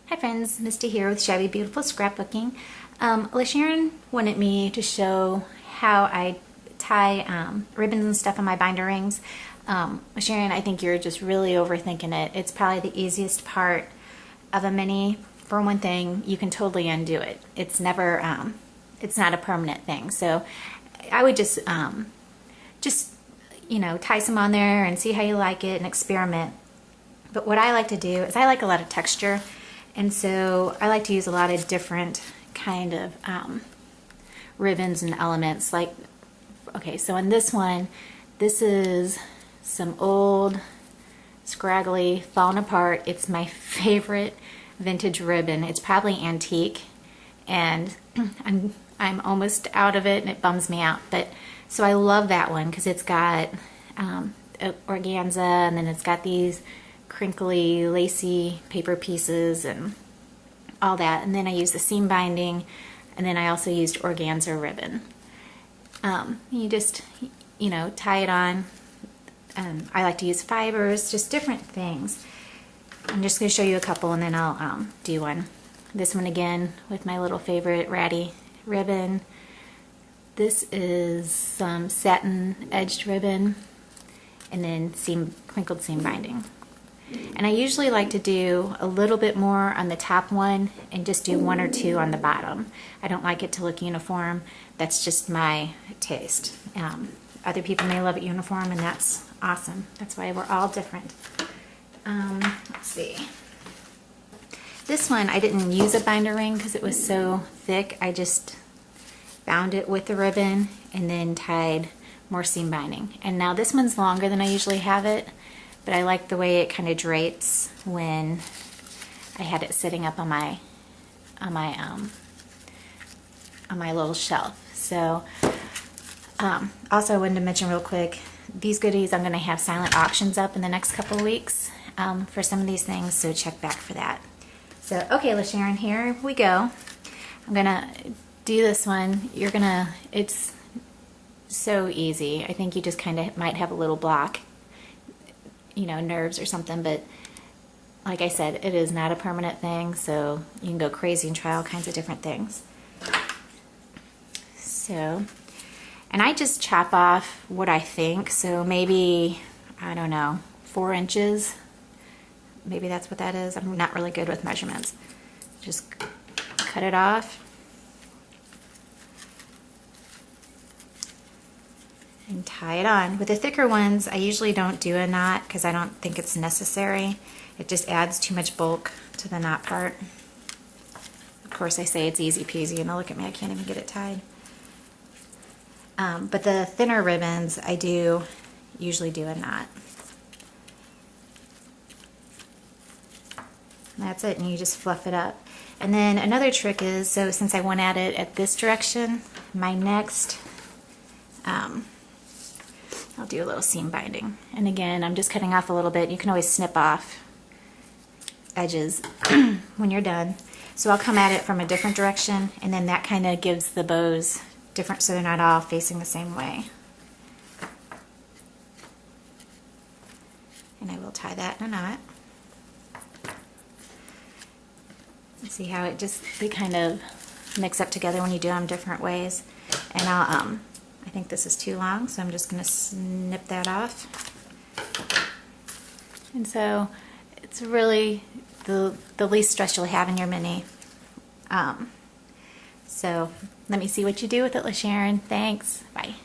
Hi friends, Misty here with Shabby Beautiful Scrapbooking. LaSharown wanted me to show how I tie ribbons and stuff on my binder rings. LaSharown, I think you're just really overthinking it. It's probably the easiest part of a mini. For one thing, you can totally undo it. It's never, it's not a permanent thing. So I would just tie some on there and see how you like it and experiment. But what I like to do is I like a lot of texture. And so I like to use a lot of different kind of ribbons and elements. Like, okay, so in this one, this is some old, scraggly, fallen apart. It's my favorite vintage ribbon. It's probably antique, and I'm almost out of it, and it bums me out. But so I love that one because it's got organza, and then it's got these crinkly, lacy paper pieces and all that. And then I use the seam binding, and then I also used organza ribbon. You just, tie it on. I like to use fibers, just different things. I'm just going to show you a couple, and then I'll do one. This one again with my little favorite ratty ribbon. This is some satin edged ribbon, and then crinkled seam binding. And I usually like to do a little bit more on the top one and just do one or two on the bottom. I don't like it to look uniform. That's just my taste. Other people may love it uniform, and that's awesome. That's why we're all different. Let's see. This one, I didn't use a binder ring because it was so thick. I just bound it with the ribbon and then tied more seam binding. And now this one's longer than I usually have it, but I like the way it kind of drapes when I had it sitting up on my little shelf. So also I wanted to mention real quick, these goodies, I'm going to have silent auctions up in the next couple of weeks for some of these things, so check back for that. So okay, LaSharown, here we go. I'm gonna do this one. It's so easy. I think you just kind of might have a little block, nerves or something, but like I said, it is not a permanent thing, so you can go crazy and try all kinds of different things. So, and I just chop off what I think, so maybe, I don't know, 4 inches. Maybe that's what that is. I'm not really good with measurements. Just cut it off. And tie it on. With the thicker ones, I usually don't do a knot because I don't think it's necessary. It just adds too much bulk to the knot part. Of course, I say it's easy peasy, and look at me, I can't even get it tied. But the thinner ribbons, I do usually do a knot. And that's it, and you just fluff it up. And then another trick is, so since I went at it at this direction, my next, I'll do a little seam binding. And again, I'm just cutting off a little bit. You can always snip off edges when you're done. So I'll come at it from a different direction, and then that kind of gives the bows different, so they're not all facing the same way. And I will tie that in a knot. See how they kind of mix up together when you do them different ways. And I think this is too long, so I'm just going to snip that off. And so it's really the least stress you'll have in your mini. So let me see what you do with it, LaSharown. Thanks. Bye.